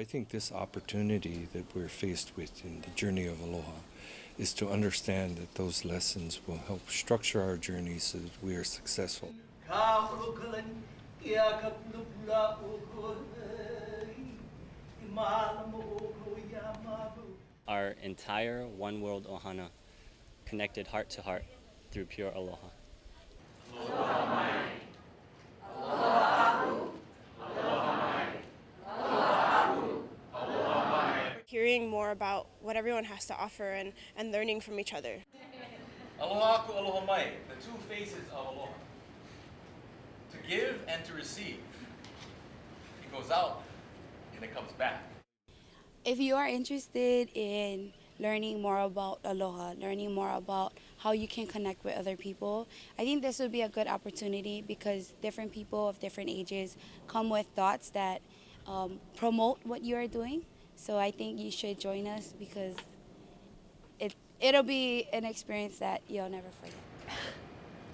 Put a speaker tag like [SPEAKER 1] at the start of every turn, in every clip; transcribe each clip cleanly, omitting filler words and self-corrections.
[SPEAKER 1] I think this opportunity that we're faced with in the journey of aloha is to understand that those lessons will help structure our journey so that we are successful.
[SPEAKER 2] Our entire One World Ohana connected heart to heart through pure aloha.
[SPEAKER 3] Aloha mai. Aloha aku. Aloha mai. Aloha aku. Aloha mai.
[SPEAKER 4] Hearing more about what everyone has to offer and learning from each other.
[SPEAKER 5] Aloha aku, aloha mai, the two faces of aloha. To give and to receive. It goes out and it comes back.
[SPEAKER 6] If you are interested in learning more about aloha, learning more about how you can connect with other people, I think this would be a good opportunity because different people of different ages come with thoughts that promote what you are doing. So I think you should join us because it'll be an experience that you'll never forget.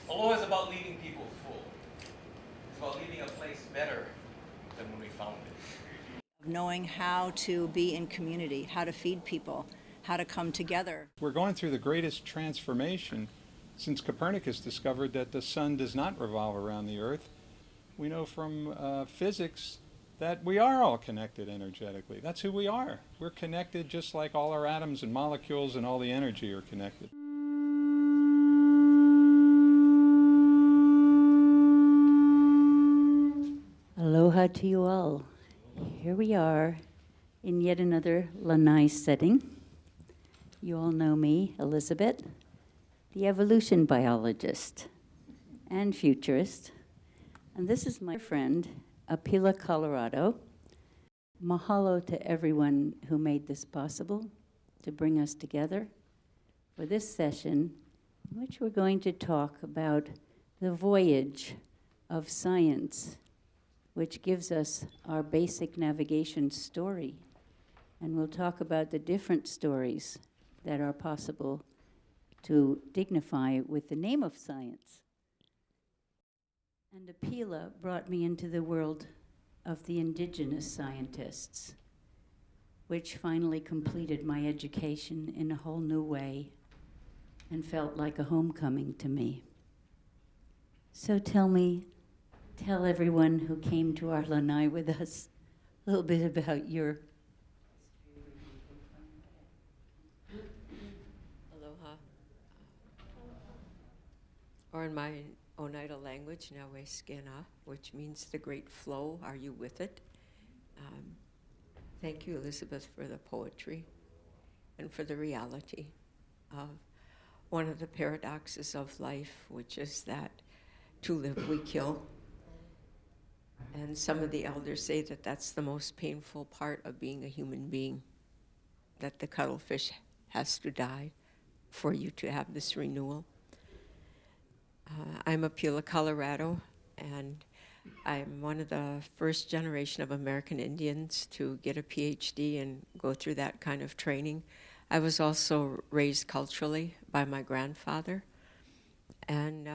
[SPEAKER 5] Aloha is about leaving people full. It's about leaving a place better than when we found it.
[SPEAKER 7] Knowing how to be in community, how to feed people, how to come together.
[SPEAKER 8] We're going through the greatest transformation since Copernicus discovered that the sun does not revolve around the earth. We know from physics that we are all connected energetically. That's who we are. We're connected just like all our atoms and molecules and all the energy are connected.
[SPEAKER 9] Aloha to you all. Here we are in yet another lanai setting. You all know me, Elizabeth, the evolution biologist and futurist. And this is my friend, Apila, Colorado. Mahalo to everyone who made this possible to bring us together for this session in which we're going to talk about the voyage of science, which gives us our basic navigation story. And we'll talk about the different stories that are possible to dignify with the name of science. And Apila brought me into the world of the Indigenous scientists, which finally completed my education in a whole new way and felt like a homecoming to me. So tell everyone who came to our lanai with us a little bit about your
[SPEAKER 10] aloha. Or in my Oneida language, Nawe Skena, which means the great flow. Are you with it? Thank you, Elizabeth, for the poetry and for the reality of one of the paradoxes of life, which is that to live we kill. And some of the elders say that that's the most painful part of being a human being, that the cuttlefish has to die for you to have this renewal. I'm Apila, Colorado, and I'm one of the first generation of American Indians to get a PhD and go through that kind of training. I was also raised culturally by my grandfather, and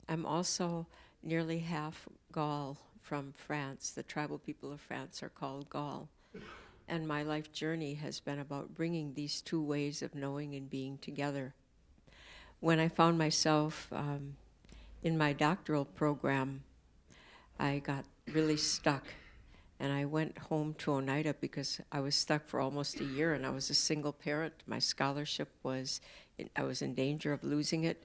[SPEAKER 10] I'm also nearly half Gaul from France. The tribal people of France are called Gaul. And my life journey has been about bringing these two ways of knowing and being together. When I found myself in my doctoral program, I got really stuck. And I went home to Oneida because I was stuck for almost a year and I was a single parent. My scholarship I was in danger of losing it.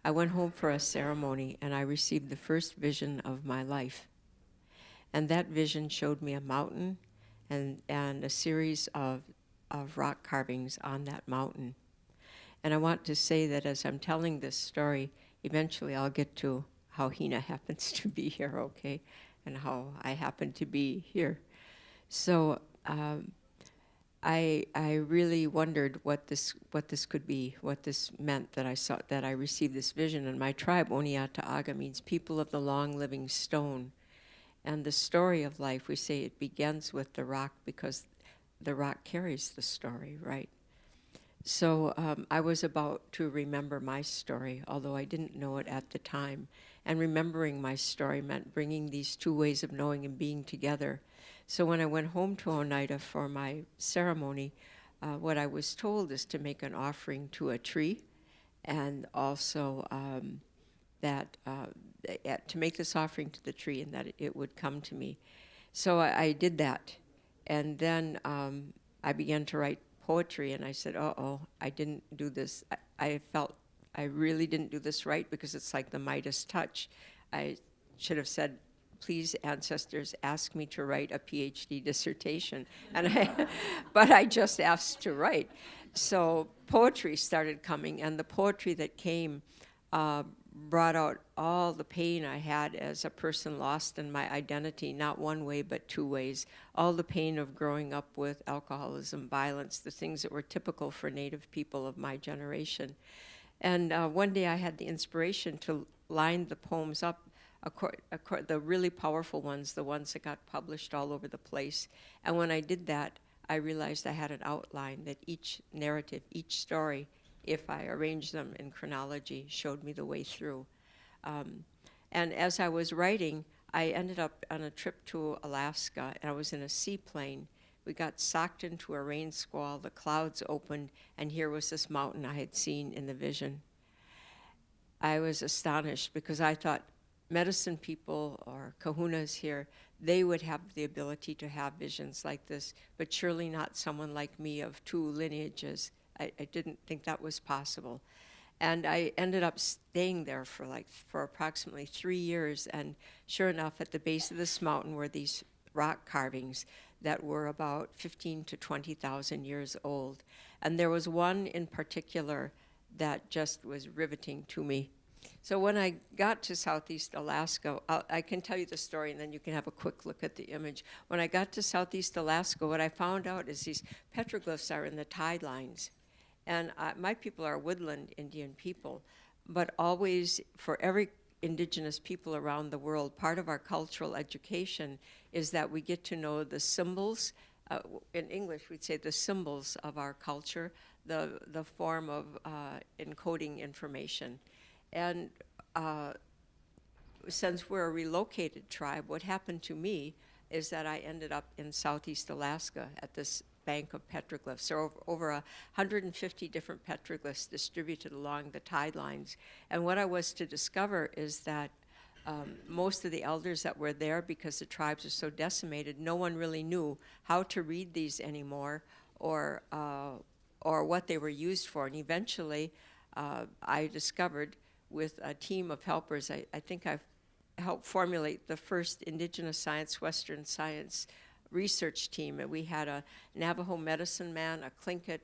[SPEAKER 10] I went home for a ceremony and I received the first vision of my life. And that vision showed me a mountain and a series of rock carvings on that mountain. And I want to say that as I'm telling this story, eventually I'll get to how Hina happens to be here, okay, and how I happen to be here. So I really wondered what this could be, what this meant that I received this vision. And my tribe, Oniata Aga, means people of the long living stone. And the story of life, we say it begins with the rock because the rock carries the story, right? So I was about to remember my story, although I didn't know it at the time. And remembering my story meant bringing these two ways of knowing and being together, So when I went home to Oneida for my ceremony, what I was told is to make an offering to a tree, and also to make this offering to the tree and that it would come to me. So I did that. And then I began to write poetry, and I said, uh-oh, I didn't do this. I felt I really didn't do this right, because it's like the Midas touch. I should have said, please, ancestors, ask me to write a PhD dissertation. But I just asked to write. So poetry started coming, and the poetry that came brought out all the pain I had as a person lost in my identity, not one way, but two ways. All the pain of growing up with alcoholism, violence, the things that were typical for Native people of my generation. And one day I had the inspiration to line the poems up, the really powerful ones, the ones that got published all over the place. And when I did that, I realized I had an outline that each narrative, each story, if I arranged them in chronology, showed me the way through. And as I was writing, I ended up on a trip to Alaska, and I was in a seaplane. We got socked into a rain squall, the clouds opened, and here was this mountain I had seen in the vision. I was astonished, because I thought medicine people or kahunas here, they would have the ability to have visions like this, but surely not someone like me of two lineages. I didn't think that was possible. And I ended up staying there for approximately 3 years, and sure enough, at the base of this mountain were these rock carvings that were about 15 to 20,000 years old. And there was one in particular that just was riveting to me. So when I got to Southeast Alaska, I can tell you the story, and then you can have a quick look at the image. When I got to Southeast Alaska, what I found out is these petroglyphs are in the tide lines. And my people are woodland Indian people, but always, for every indigenous people around the world, part of our cultural education is that we get to know the symbols. In English, we'd say the symbols of our culture, the form of encoding information. And since we're a relocated tribe, what happened to me is that I ended up in Southeast Alaska at this bank of petroglyphs. There are over 150 different petroglyphs distributed along the tide lines. And what I was to discover is that most of the elders that were there, because the tribes are so decimated, no one really knew how to read these anymore, or what they were used for. And eventually, I discovered, with a team of helpers, I think I've helped formulate the first Indigenous science, Western science research team. And we had a Navajo medicine man, a Tlingit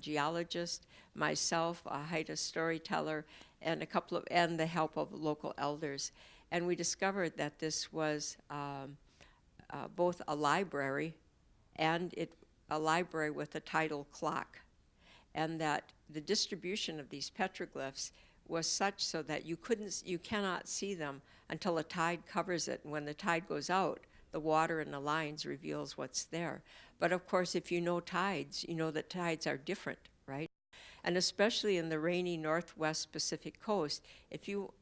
[SPEAKER 10] geologist, myself, a Haida storyteller, and the help of local elders. And we discovered that this was both a library and a library with a tidal clock, and that the distribution of these petroglyphs was such so that you cannot see them until a tide covers it, and when the tide goes out, the water in the lines reveals what's there. But of course, if you know tides, you know that tides are different, right? And especially in the rainy Northwest Pacific coast, if you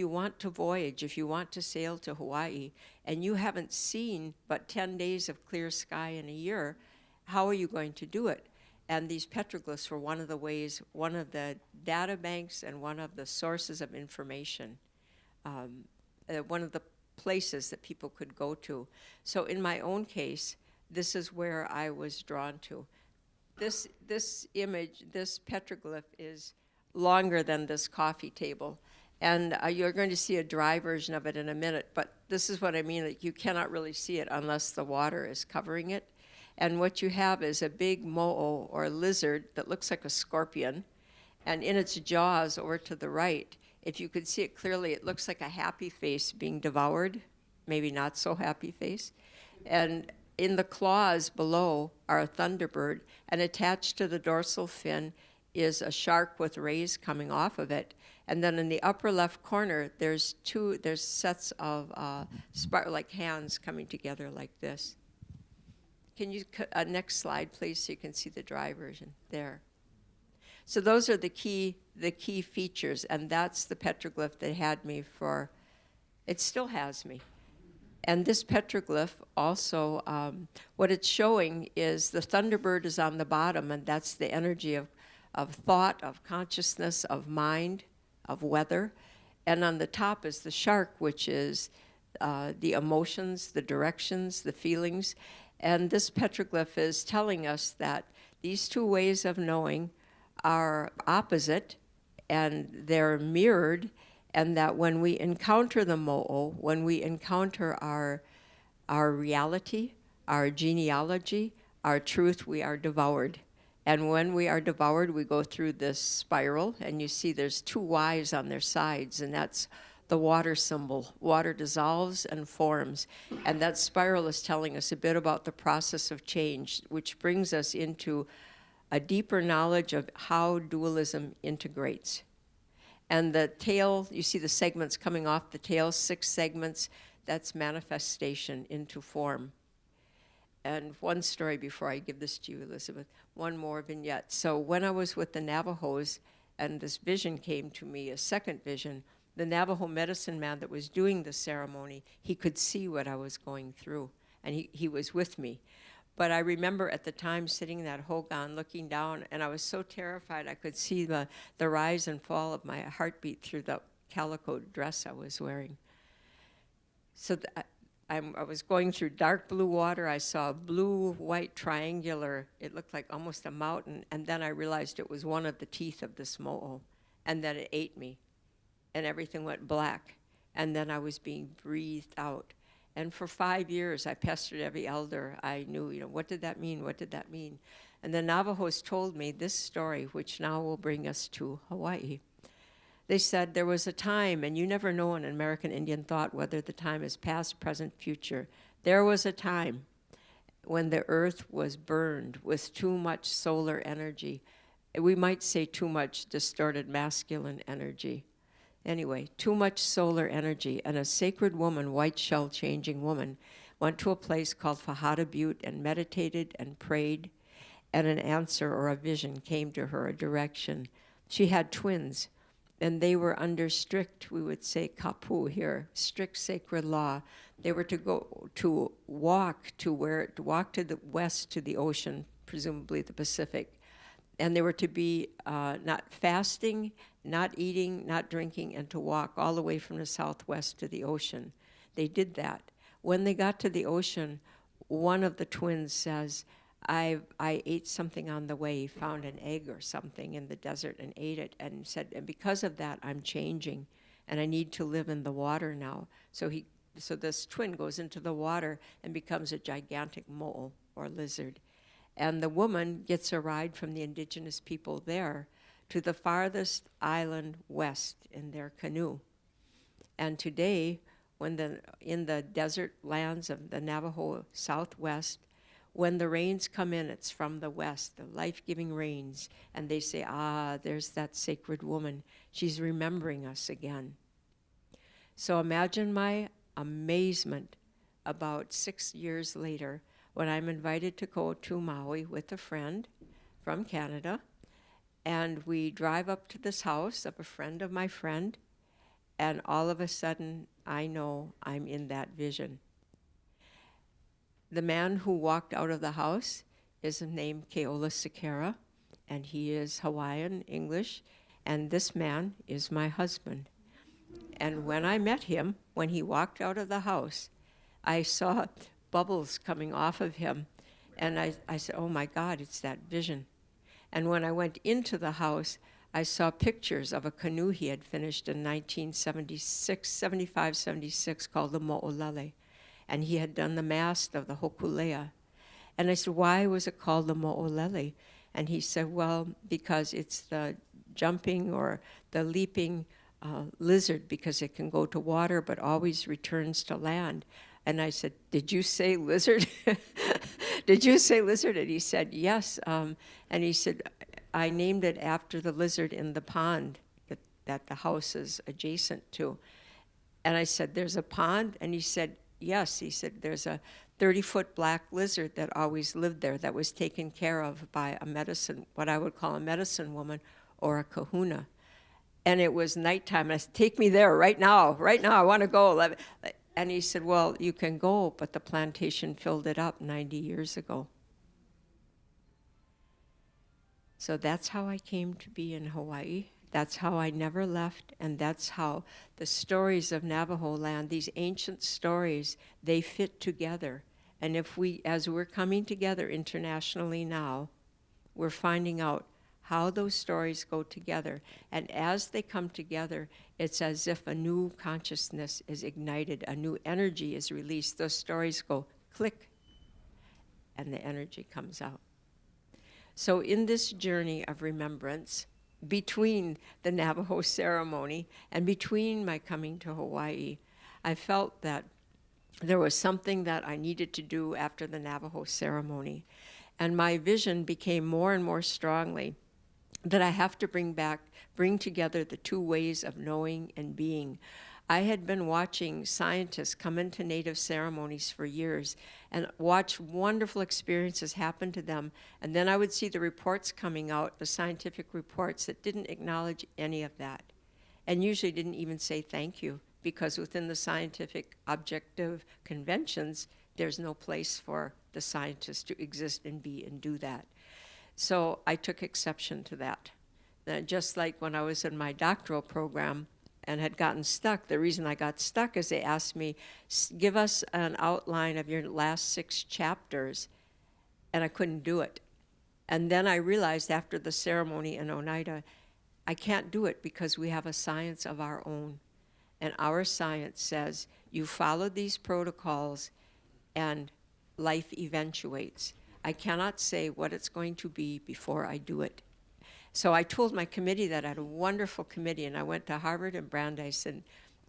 [SPEAKER 10] want to voyage, if you want to sail to Hawaii, and you haven't seen but 10 days of clear sky in a year, how are you going to do it? And these petroglyphs were one of the ways, one of the data banks and one of the sources of information, one of the places that people could go to. So in my own case, this is where I was drawn to. This image, this petroglyph, is longer than this coffee table. And you're going to see a dry version of it in a minute, but this is what I mean, like you cannot really see it unless the water is covering it. And what you have is a big mo'o, or lizard, that looks like a scorpion. And in its jaws over to the right, if you could see it clearly, it looks like a happy face being devoured, maybe not so happy face. And in the claws below are a thunderbird, and attached to the dorsal fin is a shark with rays coming off of it. And then in the upper left corner, there's sets of like hands coming together like this. Can you, next slide, please, so you can see the dry version there. So those are the key features, and that's the petroglyph that had me for, it still has me. And this petroglyph also, what it's showing is the thunderbird is on the bottom, and that's the energy of thought, of consciousness, of mind, of weather. And on the top is the shark, which is the emotions, the directions, the feelings. And this petroglyph is telling us that these two ways of knowing are opposite, and they're mirrored, and that when we encounter the mo'o, when we encounter our reality, our genealogy, our truth, we are devoured. And when we are devoured, we go through this spiral, and you see there's two Y's on their sides, and that's the water symbol. Water dissolves and forms, and that spiral is telling us a bit about the process of change, which brings us into a deeper knowledge of how dualism integrates. And the tail, you see the segments coming off the tail, 6 segments, that's manifestation into form. And one story before I give this to you, Elizabeth, one more vignette. So when I was with the Navajos and this vision came to me, a second vision, the Navajo medicine man that was doing the ceremony, he could see what I was going through, and he was with me. But I remember at the time sitting in that hogan looking down, and I was so terrified I could see the rise and fall of my heartbeat through the calico dress I was wearing. So I was going through dark blue water. I saw a blue-white triangular, it looked like almost a mountain, and then I realized it was one of the teeth of this mo'o, and then it ate me, and everything went black, and then I was being breathed out. And for 5 years, I pestered every elder. I knew, what did that mean? What did that mean? And the Navajos told me this story, which now will bring us to Hawaii. They said there was a time, and you never know in American Indian thought whether the time is past, present, future. There was a time when the earth was burned with too much solar energy. We might say too much distorted masculine energy. Anyway, too much solar energy, and a sacred woman, white shell changing woman, went to a place called Fajada Butte and meditated and prayed, and an answer or a vision came to her, a direction. She had twins, and they were under strict, we would say kapu here, strict sacred law. They were to walk to the west to the ocean, presumably the Pacific, and they were to be not fasting, not eating, not drinking, and to walk all the way from the southwest to the ocean. They did that. When they got to the ocean, one of the twins says, I ate something on the way, found an egg or something in the desert and ate it, and said, and because of that, I'm changing, and I need to live in the water now. So this twin goes into the water and becomes a gigantic mo'o or lizard. And the woman gets a ride from the indigenous people there to the farthest island west in their canoe. And today, in the desert lands of the Navajo Southwest, when the rains come in, it's from the west, the life-giving rains, and they say, there's that sacred woman. She's remembering us again. So imagine my amazement about 6 years later when I'm invited to go to Maui with a friend from Canada, and we drive up to this house of a friend of my friend, and all of a sudden, I know I'm in that vision. The man who walked out of the house is named Keola Sikera, and he is Hawaiian English, and this man is my husband. And when I met him, when he walked out of the house, I saw bubbles coming off of him, and I said, oh my God, it's that vision. And when I went into the house, I saw pictures of a canoe he had finished in 1975-76 called the Mo'olele. And he had done the mast of the Hokulea. And I said, why was it called the Mo'olele? And he said, well, because it's the jumping or the leaping lizard, because it can go to water but always returns to land. And I said, did you say lizard? Did you say lizard? And he said, yes. And he said, I named it after the lizard in the pond that the house is adjacent to. And I said, there's a pond? And he said, yes. He said, there's a 30-foot black lizard that always lived there that was taken care of by a medicine, what I would call a medicine woman or a kahuna. And it was nighttime. And I said, take me there right now, I want to go. And he said, well, you can go, but the plantation filled it up 90 years ago. So that's how I came to be in Hawaii. That's how I never left, and that's how the stories of Navajo land, these ancient stories, they fit together. And if we, as we're coming together internationally now, we're finding out how those stories go together. And as they come together, it's as if a new consciousness is ignited, a new energy is released. Those stories go click, and the energy comes out. So in this journey of remembrance, between the Navajo ceremony and between my coming to Hawaii, I felt that there was something that I needed to do after the Navajo ceremony. And my vision became more and more strongly that I have to bring together the two ways of knowing and being. I had been watching scientists come into Native ceremonies for years and watch wonderful experiences happen to them. And then I would see the reports coming out, the scientific reports that didn't acknowledge any of that, and usually didn't even say thank you, because within the scientific objective conventions, there's no place for the scientists to exist and be and do that. So I took exception to that. Just like when I was in my doctoral program and had gotten stuck, the reason I got stuck is they asked me, give us an outline of your last 6 chapters, and I couldn't do it. And then I realized after the ceremony in Oneida, I can't do it because we have a science of our own. And our science says, you follow these protocols and life eventuates. I cannot say what it's going to be before I do it. So I told my committee that I had a wonderful committee, and I went to Harvard and Brandeis, and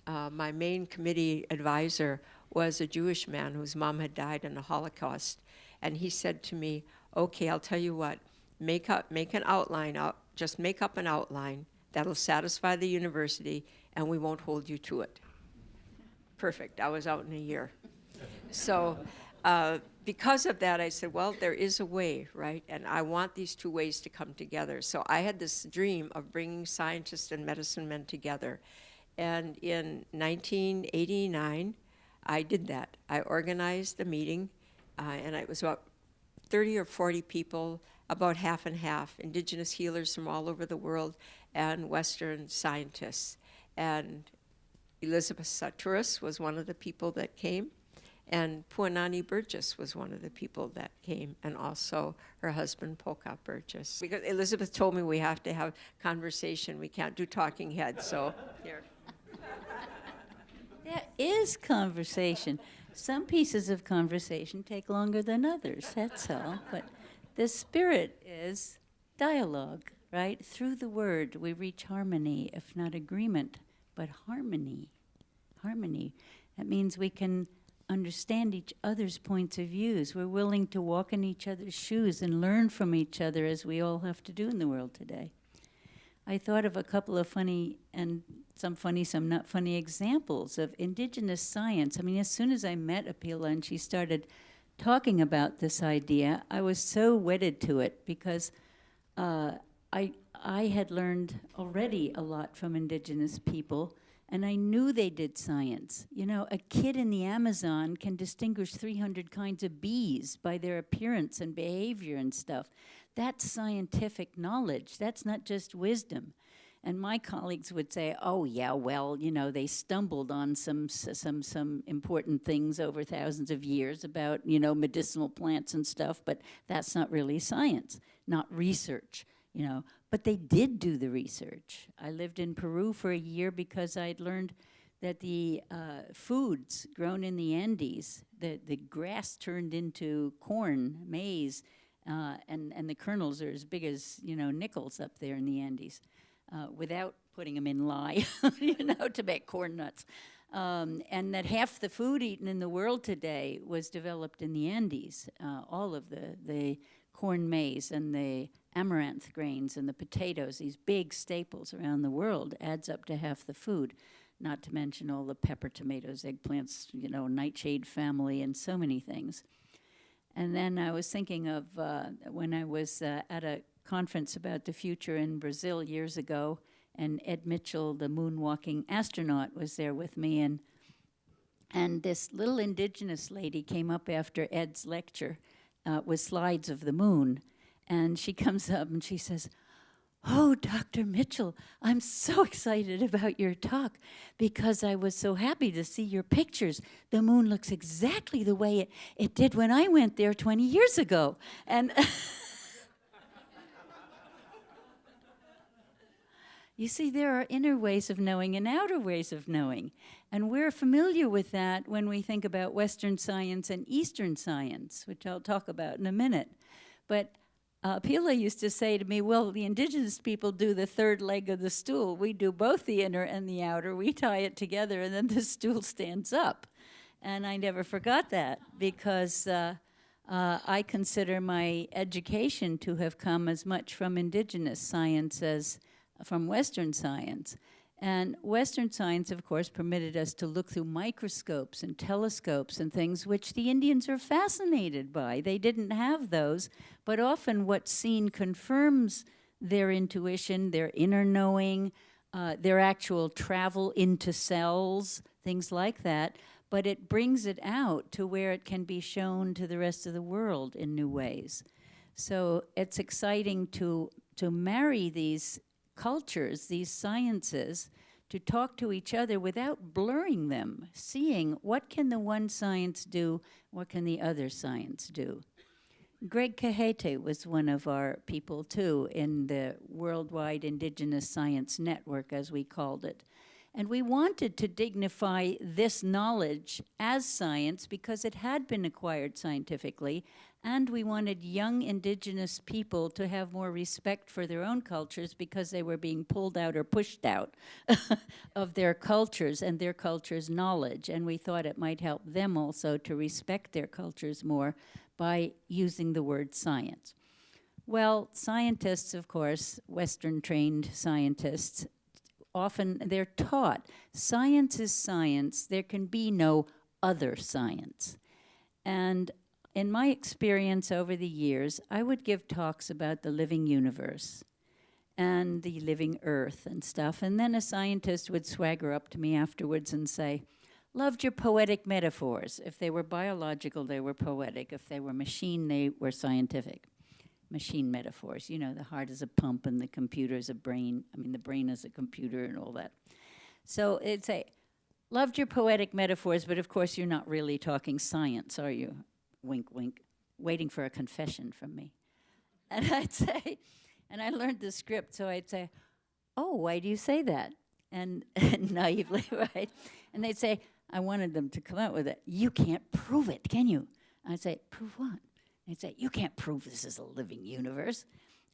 [SPEAKER 10] my main committee advisor was a Jewish man whose mom had died in the Holocaust. And he said to me, okay, I'll tell you what, make an outline up, just make up an outline that'll satisfy the university, and we won't hold you to it. Perfect, I was out in a year. So because of that, I said, well, there is a way, right? And I want these two ways to come together. So I had this dream of bringing scientists and medicine men together. And in 1989, I did that. I organized a meeting, and it was about 30 or 40 people, about half and half, Indigenous healers from all over the world and Western scientists. And Elizabeth Saturas was one of the people that came. And Puanani Burgess was one of the people that came, and also her husband, Polka Burgess. Because Elizabeth told me we have to have conversation. We can't do talking heads, so here.
[SPEAKER 9] There is conversation. Some pieces of conversation take longer than others, that's all. But the spirit is dialogue, right? Through the word, we reach harmony, if not agreement, but harmony. Harmony. That means we can understand each other's points of views. We're willing to walk in each other's shoes and learn from each other, as we all have to do in the world today. I thought of a couple of funny, and some funny, some not funny examples of Indigenous science. I mean, as soon as I met Apila and she started talking about this idea, I was so wedded to it because I had learned already a lot from Indigenous people, and I knew they did science. You know, a kid in the Amazon can distinguish 300 kinds of bees by their appearance and behavior and stuff. That's scientific knowledge. That's not just wisdom. And my colleagues would say, oh, yeah, well, you know, they stumbled on some important things over thousands of years about, you know, medicinal plants and stuff, but that's not really science, not research, you know. But they did do the research. I lived in Peru for a year because I'd learned that the foods grown in the Andes, the grass turned into corn, maize, and the kernels are as big as, you know, nickels up there in the Andes, without putting them in lye, you know, to make corn nuts. And that half the food eaten in the world today was developed in the Andes. All of the corn maize and the amaranth grains and the potatoes, these big staples around the world, adds up to half the food, not to mention all the pepper, tomatoes, eggplants, you know, nightshade family, and so many things. And then I was thinking of when I was at a conference about the future in Brazil years ago, and Ed Mitchell, the moonwalking astronaut, was there with me, and And this little Indigenous lady came up after Ed's lecture with slides of the moon. And she comes up and she says, "Oh, Dr. Mitchell, I'm so excited about your talk because I was so happy to see your pictures. The moon looks exactly the way it did when I went there 20 years ago." And you see, there are inner ways of knowing and outer ways of knowing. And we're familiar with that when we think about Western science and Eastern science, which I'll talk about in a minute. But Pila used to say to me, well, the Indigenous people do the third leg of the stool. We do both the inner and the outer. We tie it together, and then the stool stands up. And I never forgot that because I consider my education to have come as much from Indigenous science as from Western science. And Western science, of course, permitted us to look through microscopes and telescopes and things which the Indians are fascinated by. They didn't have those, but often what's seen confirms their intuition, their inner knowing, their actual travel into cells, things like that. But it brings it out to where it can be shown to the rest of the world in new ways. So it's exciting to marry these cultures, these sciences, to talk to each other without blurring them, seeing what can the one science do, what can the other science do. Greg Kahete was one of our people, too, in the Worldwide Indigenous Science Network, as we called it. And we wanted to dignify this knowledge as science because it had been acquired scientifically, and we wanted young Indigenous people to have more respect for their own cultures because they were being pulled out or pushed out of their cultures and their culture's knowledge. And we thought it might help them also to respect their cultures more by using the word science. Well, scientists, of course, Western-trained scientists, often they're taught science is science. There can be no other science. And in my experience over the years, I would give talks about the living universe and the living earth and stuff. And then a scientist would swagger up to me afterwards and say, "Loved your poetic metaphors." If they were biological, they were poetic. If they were machine, they were scientific. Machine metaphors, you know, the heart is a pump and the computer is a brain. I mean, the brain is a computer and all that. So it'd say, "Loved your poetic metaphors, but of course you're not really talking science, are you?" Wink, wink, waiting for a confession from me. And I'd say, and I learned the script, so I'd say, "Oh, why do you say that?" And naively, right? And they'd say, I wanted them to come out with it. "You can't prove it, can you?" I'd say, "Prove what?" They'd say, "You can't prove this is a living universe."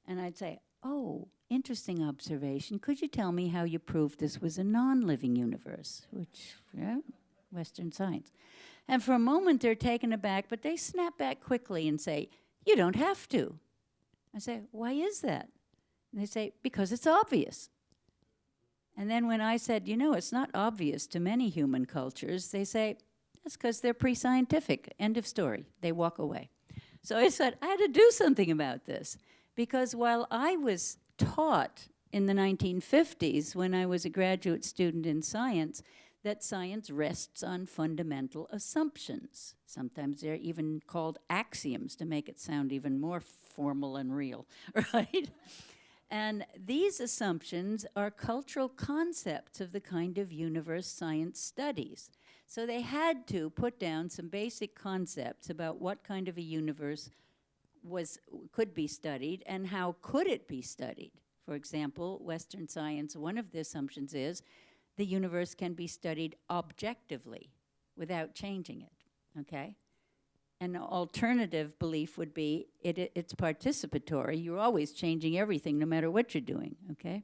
[SPEAKER 9] And I'd say, "Oh, interesting observation. Could you tell me how you proved this was a non-living universe?" Which, yeah, Western science. And for a moment, they're taken aback, but they snap back quickly and say, "You don't have to." I say, "Why is that?" And they say, "Because it's obvious." And then when I said, "You know, it's not obvious to many human cultures," they say, "That's because they're pre-scientific. End of story." They walk away. So I said, I had to do something about this, because while I was taught in the 1950s, when I was a graduate student in science, that science rests on fundamental assumptions. Sometimes they're even called axioms to make it sound even more formal and real, right? And these assumptions are cultural concepts of the kind of universe science studies. So they had to put down some basic concepts about what kind of a universe could be studied and how could it be studied. For example, Western science, one of the assumptions is the universe can be studied objectively without changing it, okay? An alternative belief would be it's participatory. You're always changing everything no matter what you're doing, okay?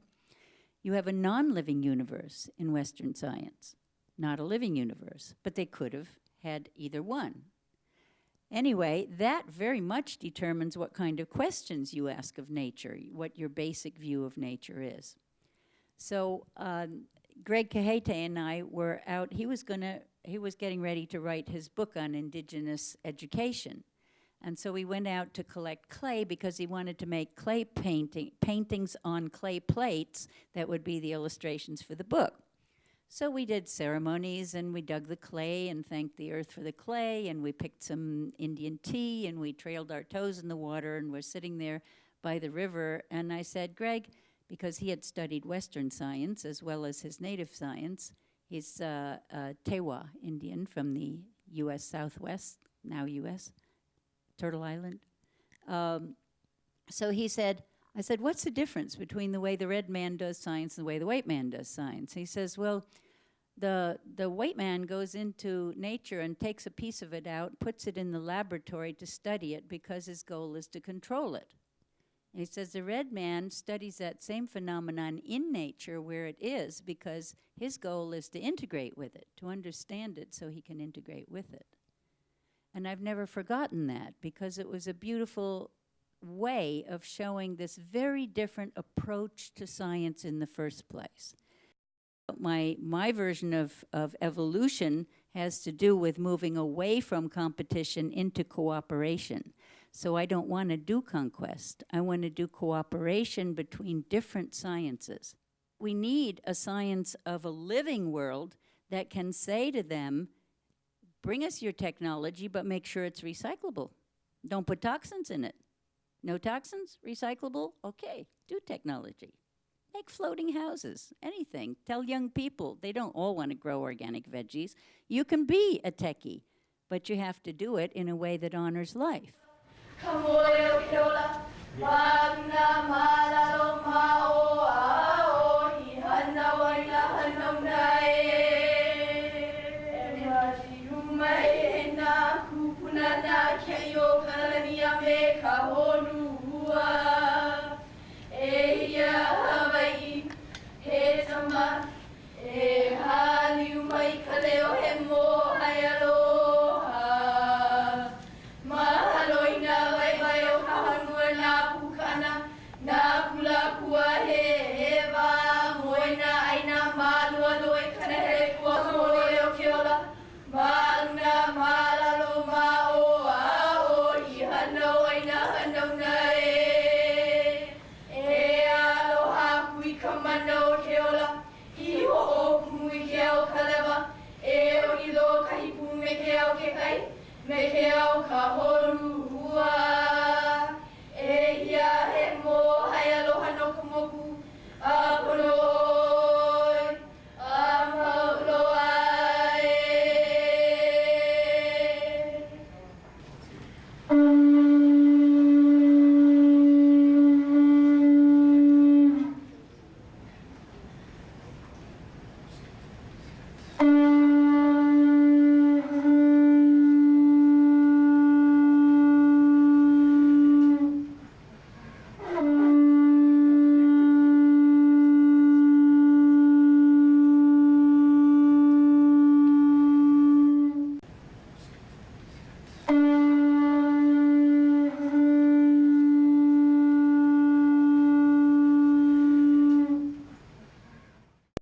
[SPEAKER 9] You have a non-living universe in Western science, not a living universe, but they could have had either one. Anyway, that very much determines what kind of questions you ask of nature, what your basic view of nature is. So Greg Kahete and I were out. He was getting ready to write his book on Indigenous education. And so we went out to collect clay because he wanted to make clay paintings on clay plates that would be the illustrations for the book. So we did ceremonies, and we dug the clay and thanked the earth for the clay, and we picked some Indian tea, and we trailed our toes in the water, and we're sitting there by the river. And I said, Greg, because he had studied Western science as well as his native science, he's a Tewa Indian from the U.S. Southwest, now U.S., Turtle Island. So he said, I said, what's the difference between the way the red man does science and the way the white man does science? He says, well, the white man goes into nature and takes a piece of it out, puts it in the laboratory to study it because his goal is to control it. And he says the red man studies that same phenomenon in nature where it is because his goal is to integrate with it, to understand it so he can integrate with it. And I've never forgotten that because it was a beautiful way of showing this very different approach to science in the first place. My version of evolution has to do with moving away from competition into cooperation. So I don't want to do conquest. I want to do cooperation between different sciences. We need a science of a living world that can say to them, bring us your technology, but make sure it's recyclable. Don't put toxins in it. No toxins? Recyclable? Okay, do technology. Make floating houses, anything. Tell young people, they don't all want to grow organic veggies. You can be a techie, but you have to do it in a way that honors life.
[SPEAKER 3] Hey,